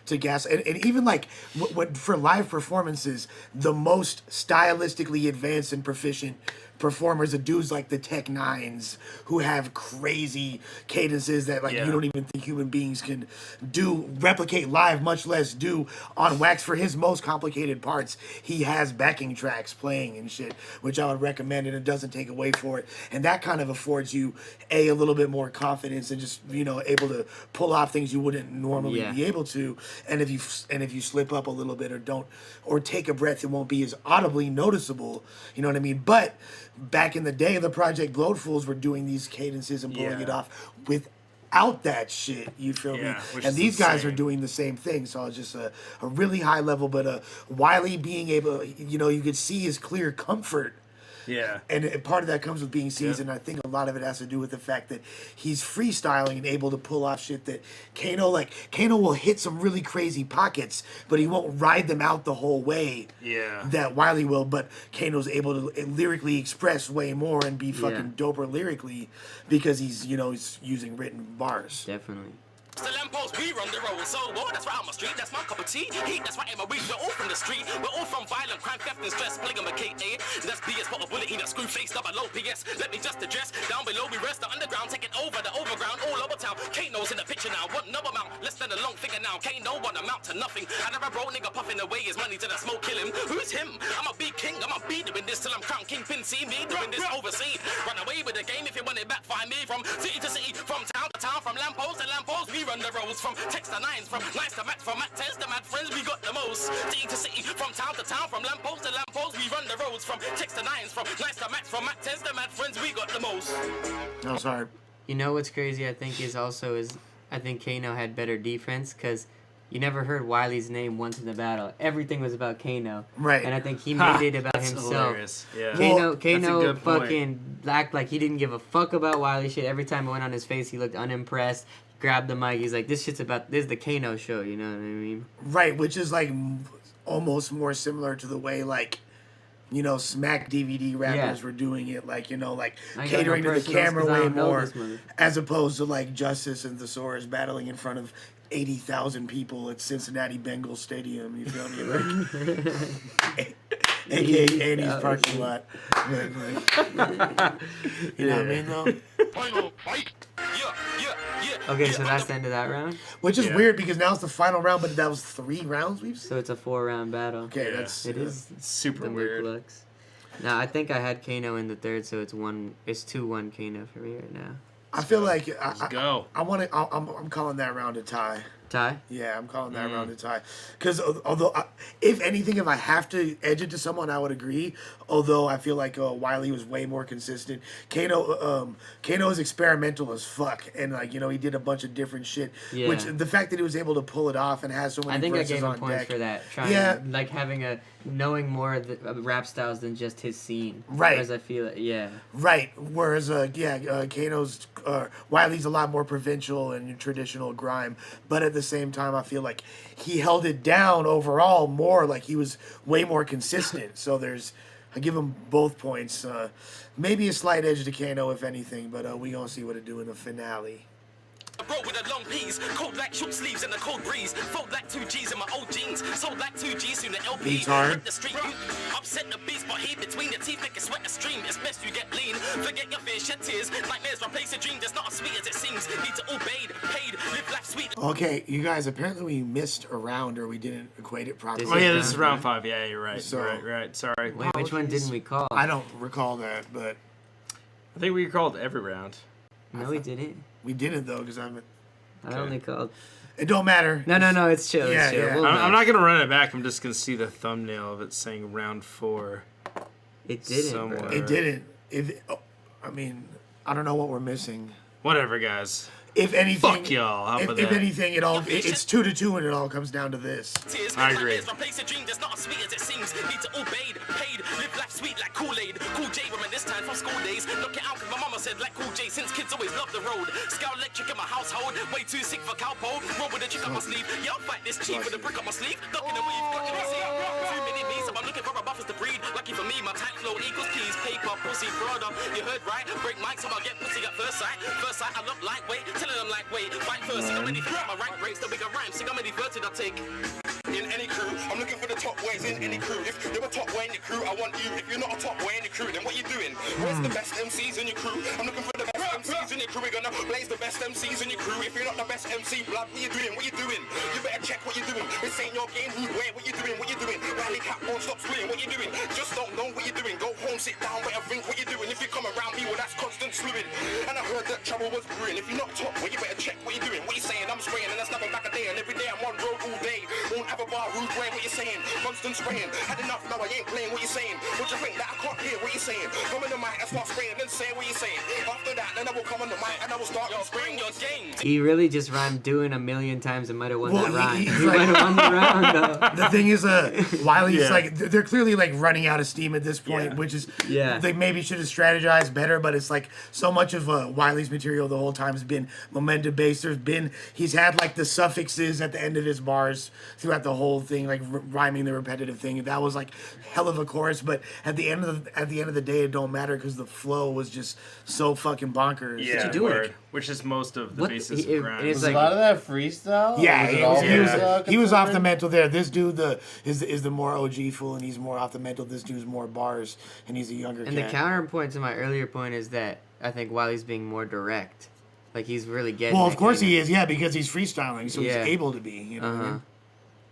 to gas. And even like for live performances, the most stylistically advanced and proficient performers are dudes like the Tech Nines who have crazy cadences that like you don't even think human beings can replicate live, much less do on wax. For his most complicated parts, he has backing tracks playing and shit, which I would recommend, and it doesn't take away for it. And that kind of affords you a little bit more confidence and just able to pull off things you wouldn't normally be able to. And if you slip up a little bit or take a breath, it won't be as audibly noticeable. You know what I mean? But back in the day, the Project Bloatfuls were doing these cadences and pulling it off without that shit. You feel me? And these guys are doing the same thing. So it's just a really high level. But Wiley being able, you could see his clear comfort Yeah. And part of that comes with being seasoned. I think a lot of it has to do with the fact that he's freestyling and able to pull off shit that Kano will hit some really crazy pockets, but he won't ride them out the whole way. Yeah. That Wiley will, but Kano's able to lyrically express way more and be fucking doper lyrically because he's using written bars. Definitely. The lamppost, we run the road, so that's right on my street, that's my cup of tea. Heat, that's right in my weed, we're all from the street. We're all from violent crime, theft and stress, polygamy, KA. That's BS, put a bullet in a screw face, double low PS. Let me just address, down below we rest, the underground, taking over the overground, all over town. Kano's in the picture now, what number amount? Less than a long finger now, Kano want amount to nothing. I never bro nigga puffing away his money to the smoke, kill him. Who's him? I'm a big king, I'm a be doing this till I'm crown kingpin, see me doing this overseas. Run away with the game if you want it back, find me from city to city, from town to town, from lamppost to lamppost, we run the roads from text to nines, from nice to max, from mat tens to mad friends, we got the most. City to city, from town to town, from lamppost to lamppost, we run the roads. From text to nines, from nice to max, from mat tens to mad friends, we got the most. No, sorry. You know what's crazy? I think I think Kano had better defense because you never heard Wiley's name once in the battle. Everything was about Kano. Right. And I think he made it about That's himself. hilarious. Yeah. Kano That's a good point. fucking act like he didn't give a fuck about Wiley shit. Every time it went on his face, he looked unimpressed. Grabbed the mic. He's like, this is the Kano show. You know what I mean? Right, which is like almost more similar to the way Smack DVD rappers were doing it, catering to the camera way more, as opposed to like Justice and Thesaurus battling in front of 80,000 people at Cincinnati Bengals Stadium. You feel me? Like, AKA Andy's parking lot. You know what I mean, though? Final fight. Okay, so that's the end of that round. Which is weird because now it's the final round, but that was 3 rounds we've seen. So it's a 4-round battle. Okay, it is super the weird. Looks. Now I think I had Kano in the third, so it's 2-1 Kano for me right now. I feel like Let's go. I'm calling that round a tie. Tie? Yeah, I'm calling that round a tie. Because although, if anything, if I have to edge it to someone, I would agree. Although I feel like Wiley was way more consistent. Kano is experimental as fuck, and he did a bunch of different shit. Yeah. Which the fact that he was able to pull it off and has so many. I think I verses gave him on points deck. for that. Having knowing more of the rap styles than just his scene. Right. Whereas I feel Right. Whereas Kano's Wiley's a lot more provincial and traditional grime, but at the same time, I feel like he held it down overall more. Like he was way more consistent. So I give him both points. Maybe a slight edge to Kano, if anything, but we gonna see what it do in the finale. Bro with the long P's, cold like short sleeves and a cold breeze. Fold like 2 G's in my old jeans. Sold like 2 G's in the LP. Beats hard. Rip the street, upset the beast, but heat between the teeth make it sweat a stream. It's best you get lean. Forget your fears, shed tears. Nightmares replace a dream that's not as sweet as it seems. Need to obey, paid, live life sweet. Okay, you guys, apparently we missed a round or we didn't equate it properly. Oh yeah, this is round 5. Yeah, you're right. So- right. Sorry. Wait, which one didn't we call? I don't recall that, but I think we called every round. No, we didn't. we didn't though because I only called. It don't matter. No, it's chill. Yeah, It's chill. yeah. We'll I'm match. not gonna run it back. I'm just gonna see the thumbnail of it saying round 4. It didn't, somewhere. bro. It didn't. I don't know what we're missing. Whatever, guys. If anything, Fuck y'all. How about if that? anything, it's 2-2, and it all comes down to this. Tears, I agree. nightmares replace a dream that's not as sweet as it seems. Need to obey, paid, live life sweet like Kool-Aid. Cool J reminisce time from school days. Knock it out 'cause my mama said like Cool J since kids always love the road. Scout electric in my household, way too sick for cowpole. Roll with a chick up my sleeve. Yeah, I'll fight this chief with a brick up my sleeve. Ducking the weave, clucking the seat. Too many me's, so I'm looking for a buffers to breed. Lucky for me, my tight flow equals peas, paper, pussy, brother. You heard right? Break mics, so I'll get pussy at first sight. First sight, I look lightweight, telling them lightweight. Fight first, I'm ready for my rank breaks, the bigger rhyme, sing how many verses I take. In any crew, I'm looking for the top ways in any crew. If you're a top way in your crew, I want you. If you're not a top way in your crew, then what you doing? Where's the best MCs in your crew? I'm looking for the best MCs in your crew. We're gonna blaze the best MCs in your crew. If you're not the best MC, blood, what you doing? What you doing? You better check what you're doing. This ain't your game, rude way. What you doing? What you doing? Rally cap won't stop screwing. What you doing? Just don't know what you're doing. Go home, sit down, better think what you're doing. If you come around me, well, that's constant slewing. And I heard that trouble was brewing. If you're not top, well, you better check what you're doing. What you saying? I'm spraying, and that's nothing back a day. And every day I'm on road all day. Won't have a bar, rude way. What you saying? Constant spraying. Had enough, now I ain't playing. What you saying? What you think that I can't hear? What you saying? Come in the mic and start spraying, then say what you saying. After that, then I will come on the mic and I will start spraying your game. He really just rhymed doing a million times and might have won Well, that rhyme. he's He might have won the round though. The thing is, Wiley Wiley's Yeah. like they're clearly like running out of steam at this point, which is they maybe should have strategized better. But it's like so much of Wiley's material the whole time has been momentum based. He's had like the suffixes at the end of his bars throughout the whole thing, like rhyming the repetitive thing. That was like hell of a chorus. But at the end of the day, it don't matter because the flow was just so fucking bonkers. Yeah, word. Which is most of the basis of grime. Was a lot of that freestyle? Yeah, he was off the mental there. This dude is the more OG fool, and he's more off the mental. This dude's more bars, and he's a younger And cat. the counterpoint to my earlier point is that I think Wiley's being more direct. Like, he's really getting Well, of course he is, because he's freestyling, so he's Yeah. able to be, you know what I mean?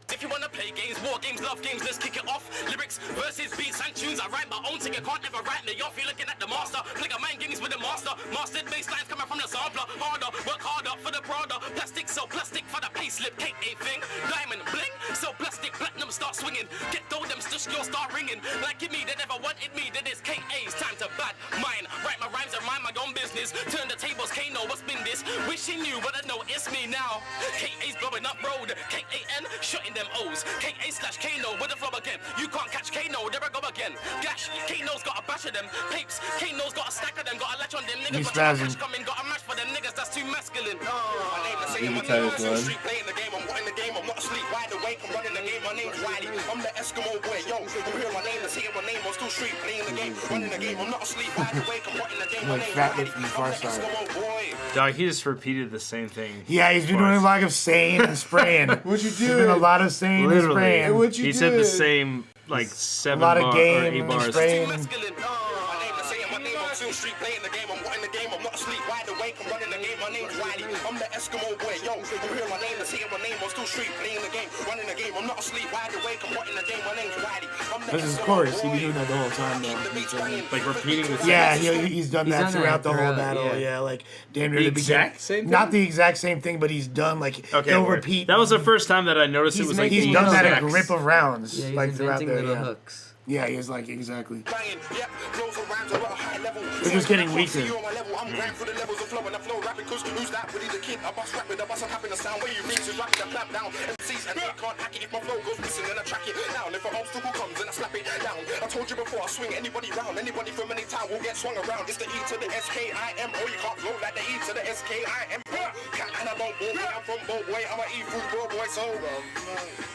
If you wanna play games, war games, love games, let's kick it off. Lyrics, verses, beats, and tunes. I write my own, so you can't ever write me off. You're looking at the master. Play a mind games with the master. Mastered bass lines coming from the sampler. Harder, work harder for the Prada. Plastic, so plastic for the payslip. KA thing. Diamond bling, so plastic. Platinum start swinging. Get through them, stush, you'll start ringing. Like me, they never wanted me. That is KA's time to bad mine. Write my rhymes and mind my own business. Turn the tables, Kano, what's been this? Wishing you, but I know it's me now. KA's blowing up road. KAN, shutting them O's. KA/Kano with the flow again. You can't catch Kano, there I go again. Gash, Kano's got a bash of them. Papes, Kano's got a stack of them. Got a latch on them niggas. He's But try to spazzing. catch coming, got a match for them niggas. That's too masculine. My name is saying my He's the name tightest is one. street playing the game. I'm in the game. I'm not asleep. Wide awake. I'm running the game. My name's Wiley. I'm the Eskimo boy. Yo, I'm hearing my name. Saying my name. I'm still street playing the game. Running the game. I'm not asleep. Wide awake. I'm running the game. My Like name's Fat Wiley. Lip from I'm Far the Side. Eskimo boy. Dog, he just repeated the same thing. Yeah, he's been doing a lot of saying and spraying. What you There's been a do? lot of saying and Literally. spraying. What you He do? said the same, like, A 7 lot of bar, or game 8 and bars. spraying. Masculine. My name is saying my name. I'm still street playing the game. I'm running the game. I'm not asleep. Wide awake. I'm running the game. My name's Wiley. I'm the Eskimo boy. Yo, I'm hearing my name. Saying my name. I'm still street playing the game. Running the game. I'm not asleep. Wide awake. I'm running the game. My name's Wiley. I'm the This is Eskimo chorus. He boy. be doing that the whole time, Keep the beats though. running. Like, repeating the same Yeah, thing. he's done He's that done that throughout the whole throughout, battle. yeah. Yeah, like damn near The the beginning. exact same thing? Not the exact same thing, but he's done like Okay, he'll word. repeat. That was the first time that I noticed it He's was like making He's done that a exact- grip of rounds, Yeah, he's like throughout inventing there. little Yeah. hooks. Yeah, he's like exactly. Banging, yeah, flows and rhymes are at a high level. They're just getting weaker. You on my level, I'm grand for the levels of flow and I flow rapid, cause who's that? Willie the kid, I bust rapid, I bust a in the sound where you reach is rapid, I clap down. MCs and they can't hack it if my flow goes missing, then I track it down. If an obstacle comes, then I slap it down. I told you before, I swing anybody round, anybody from any town will get swung around. It's the E to the S-K-I-M-O, you can't flow like the E to the S-K-I-M-O. And I don't boy, I'm from Boy, I'm an E through bro boy, so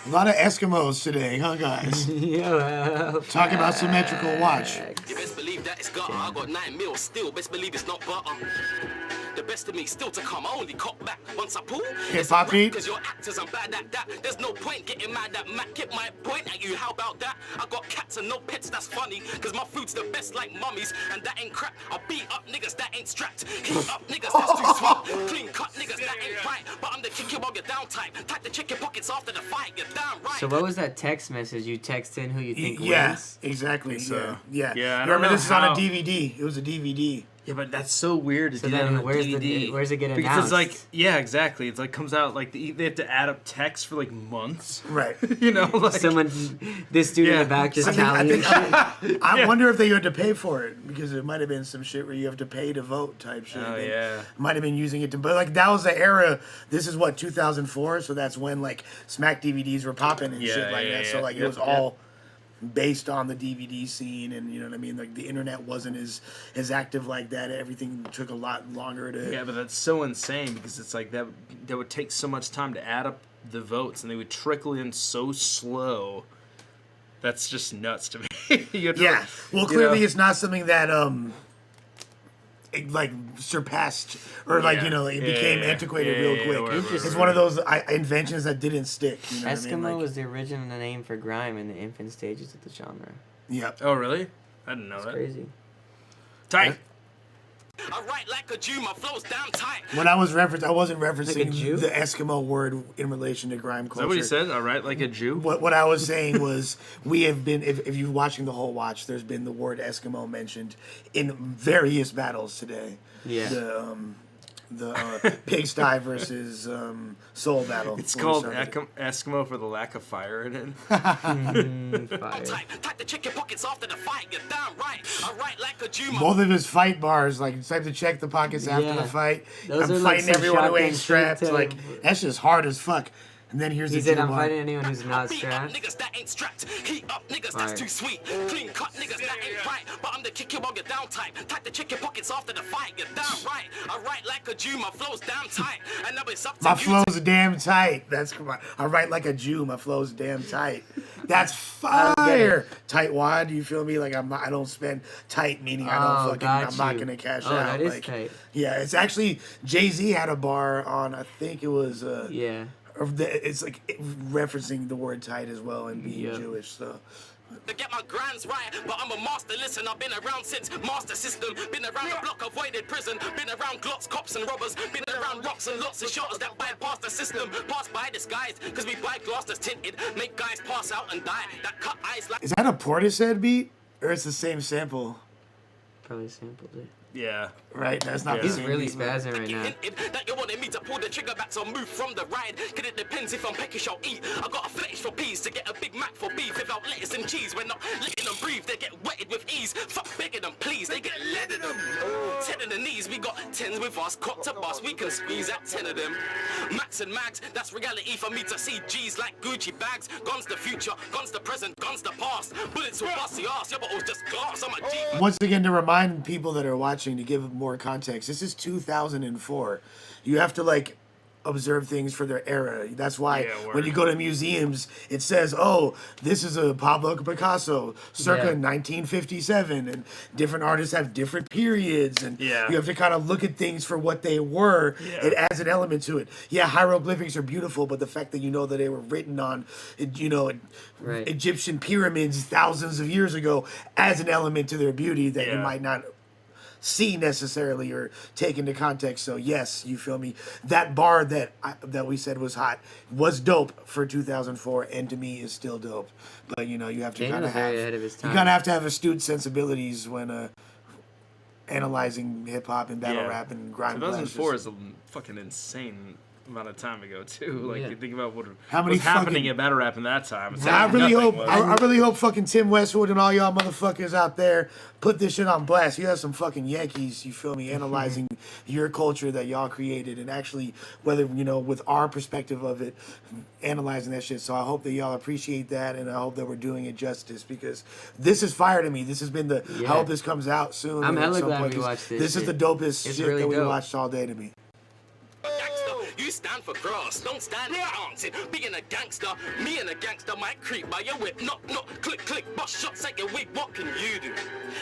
A lot of Eskimos today, huh, guys? Yo. Talk about symmetrical watch. You best believe that it's gutter. I got 9 mil still. Best believe it's not butter. The best of me still to come. I only cop back once I pull. Hip-hop beat? Because you're actors, I'm bad at that. There's no point getting mad at Mac. Get my point at you. How about that? I got cats and no pets. That's funny. Because my food's the best like mummies. And that ain't crap. I beat up niggas that ain't strapped. Heat up niggas that's too sweet. Clean cut niggas that ain't right. But I'm the kick you while you're down tight. Tight the chicken pockets after the fight. You're damn right. So what was that text message you text in who you think Yeah, wins? exactly. So, Yeah. yeah, I don't Remember, know this is on how- a DVD. It was a DVD. Yeah, but that's so weird to So do that then on a where's DVD. where's it get Because announced? it's like, yeah, exactly. It's like comes out like they have to add up text for like months. Right. You know, like Someone, this dude in Yeah. the back just I tallying shit. I wonder if they had to pay for it because it might have been some shit where you have to pay to vote type shit. Oh, They yeah. might have been using it to, but like that was the era. This is what 2004, so that's when like Smack DVDs were popping and Yeah, shit like yeah, that. So yeah. like it Yep, was all based on the DVD scene, and you know what I mean. Like the internet wasn't as active like that. Everything took a lot longer to. Yeah, but that's so insane because it's like that would take so much time to add up the votes and they would trickle in so slow. That's just nuts to me. You have to, Yeah. Well, you clearly know? it's not something that it, like surpassed or like Yeah. you know it Yeah, became yeah, antiquated yeah, real yeah, quick. word, word, It's word. one of those inventions that didn't stick. You know what I Eskimo mean? Like, was the original name for grime in the infant stages of the genre. yeah. Oh, really? I didn't know It's that. crazy. Tight. I write like a Jew. My flow's damn tight. When I wasn't referencing Jew? the Eskimo word in relation to grime Is culture. that what he said? All right, like a Jew? What I was saying was we have been if you're watching the whole watch, there's been the word Eskimo mentioned in various battles today. Yeah. The pigsty versus soul battle. It's where we called started. Eskimo for the lack of fire in it. Fire. Tight the chicken pockets after the fight. You're damn right. I write like a Jew. Both of his fight bars, like it's time to check the pockets after Yeah. the fight. Those I'm are like fighting some everyone who shotgun ain't strapped. shit to- Like that's just hard as fuck. And then here's He the said, Jew I'm bar. fighting anyone who's not Beat up strapped. niggas that ain't strapped. Heat up niggas Fire. that's too sweet. Clean cut niggas that ain't right. But I'm the kick you while you're down tight. Tight the chicken pockets after the fight. You're down right. I write like a Jew. My flow's damn tight. And now it's up to My you. flow's damn tight. That's I write like a Jew. My flow's damn tight. That's I don't get fire. Tight wad. You feel me? Like I don't spend tight, meaning I don't fucking. got I'm not you. gonna cash Oh, out. that is like, tight. yeah, it's actually Jay-Z had a bar on. I think it was. Yeah. It's like referencing the word tight as well and being Yep. Jewish. So. To get my grands right, but I'm a master. Listen, I've been around since master system. Been around the block, avoided prison. Been around glocks, cops, and robbers. Been around rocks and lots of shotters that bypass the system. Pass by disguise, cause we buy glass that's tinted. Make guys pass out and die. That cut eyes like. Is that a Portishead beat or it's the same sample? Probably sampled it. Yeah. Right, that's not. Yeah. the He's same really beat. spazzing right now. Hinted that you wanted me to pull the trigger back so move from the ride. Cause it depends if I'm peckish or eat. I got a fetish for peas to get a Big Mac for beef without lettuce and cheese. We're not letting them breathe, they get wetted with ease. Fuck begging them, please, they get led in them. 10 of the knees, we got 10s with us, cocked to bust, we can squeeze at 10 of them. Max and mags, that's reality for me to see. G's like Gucci bags. Guns the future, guns the present, guns the past. Bullets will bust the ass, your bottle's just glass. I'm a G. Once again, to remind people that are watching, to give more context, this is 2004. You have to like observe things for their era. That's why Yeah, when word. you go to museums, it says, "Oh, this is a Pablo Picasso, circa Yeah. 1957," and different artists have different periods, and Yeah. you have to kind of look at things for what they were. Yeah. It adds an element to it. Yeah, hieroglyphics are beautiful, but the fact that you know that they were written on, Right. Egyptian pyramids thousands of years ago adds an element to their beauty that you Yeah. might not see necessarily or take into context. So yes, you feel me. That bar that we said was hot was dope for 2004, and to me is still dope. But you have to Kano kind of was very have ahead of his you time. kind of have to have astute sensibilities when analyzing hip hop and battle Yeah. rap and grime. 2004 classes. is a fucking insane amount of time ago too. Like Yeah. you think about what How many was happening fucking- in battle rap in that time. It's I like really nothing hope was. I really hope fucking Tim Westwood and all y'all motherfuckers out there put this shit on blast. You have some fucking Yankees, you feel me, analyzing your culture that y'all created and actually whether with our perspective of it, analyzing that shit. So I hope that y'all appreciate that and I hope that we're doing it justice because this is fire to me. This has been I Yeah. hope this comes out soon. I'm at hella some glad point, we 'cause watched this This is shit. the dopest It's shit really that we dope. watched all day to me. Gangster, you stand for grass, don't stand dancing. Being a gangster, me and a gangster might creep by your whip. Knock, knock, click, click, bust shots at your wig. What can you do?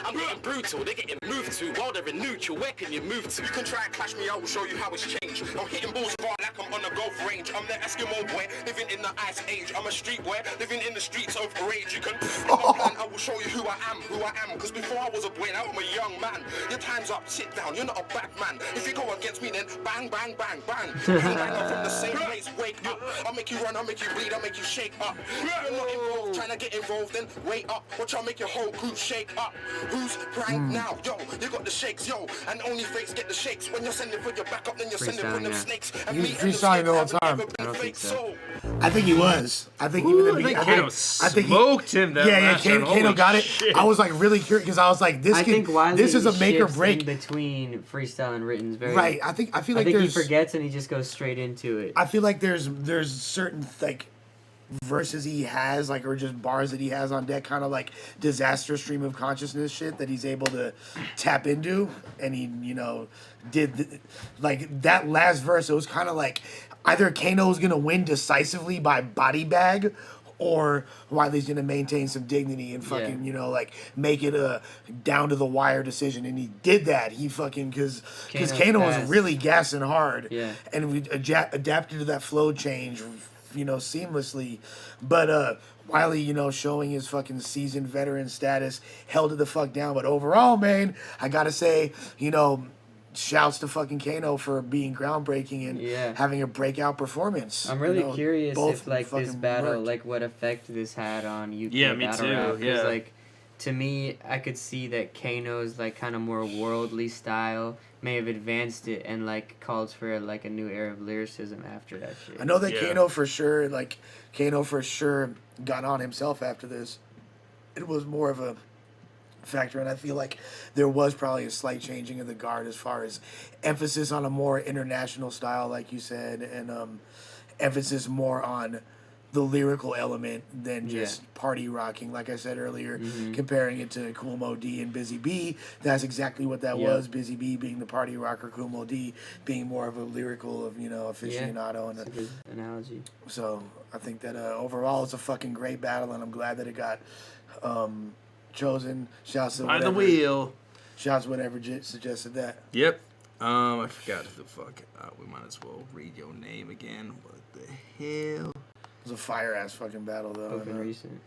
I'm getting brutal, they're getting moved to. While they're in neutral, where can you move to? You can try and clash me, I will show you how it's changed. I'm hitting balls far like I'm on a golf range. I'm the Eskimo boy, living in the ice age. I'm a street boy, living in the streets of rage. You can I will show you who I am. Cause before I was a boy, now I'm a young man. Your time's up, sit down, you're not a bad man. If you go against me, then bang, bang, bang, bang. Bang up from the same place, wake up. I'll make you run, I'll make you bleed, I'll make you shake up. If you're not involved, trying to get involved, then wait up. Watch I'll make your whole group shake up. Who's prime now? Yo, you got the shakes, yo. And only fakes get the shakes. When you're sending for your backup, then you're sending for Freestyling, them yeah. snakes. He And was me and the freestyling the whole snakes time. haven't I ever don't been think fake, so. I think he was. I think even Ooh, the I think beginning. Kano smoked him that Yeah, last round. Kano Holy got it. shit. I was like really curious because I was like, I think Wiley this is a make or shifts break. in between freestyle and written. Very Right. I feel I like think he there's. forgets and he just goes straight into it. I feel like there's certain like verses he has like or just bars that he has on deck, kind of like disaster stream of consciousness shit that he's able to tap into, and he did like that last verse. It was kind of like either Kano's gonna win decisively by body bag, or Wiley's gonna maintain some dignity and fucking, like make it a down to the wire decision. And he did that. He fucking because Kano's Kano was fast. really gassing hard. Yeah. And we adapted to that flow change, seamlessly. But Wiley, showing his fucking seasoned veteran status, held it the fuck down. But overall, man, I gotta say, shouts to fucking Kano for being groundbreaking and Yeah. having a breakout performance. I'm really curious both if like this fucking battle, worked. like what effect this had on UK Yeah, me battle too, rap. 'Cause, yeah. like to me, I could see that Kano's like kind of more worldly style may have advanced it and like called for like a new era of lyricism after that shit. I know that Yeah. Kano for sure got on himself after this. It was more of a factor, and I feel like there was probably a slight changing of the guard as far as emphasis on a more international style, like you said, emphasis more on the lyrical element than just party rocking. Like I said earlier, comparing it to Kool Mo D and Busy B, that's exactly what that was. Busy B being the party rocker, Kool Mo D being more of a lyrical, aficionado. That's a good analogy. So I think that overall it's a fucking great battle, and I'm glad that it got chosen. Shouts to By the whatever, wheel. shouts to whatever suggested that. Yep. I forgot who the fuck. We might as well read your name again. What the hell? It was a fire ass fucking battle though. Open recent.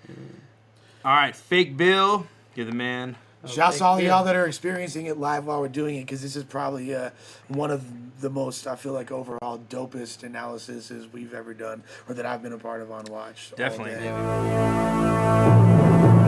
All right, Fake Bill. You're the man. Shouts to all of y'all that are experiencing it live while we're doing it, because this is probably one of the most, I feel like, overall dopest analyses we've ever done, or that I've been a part of on Watch. Definitely. All day.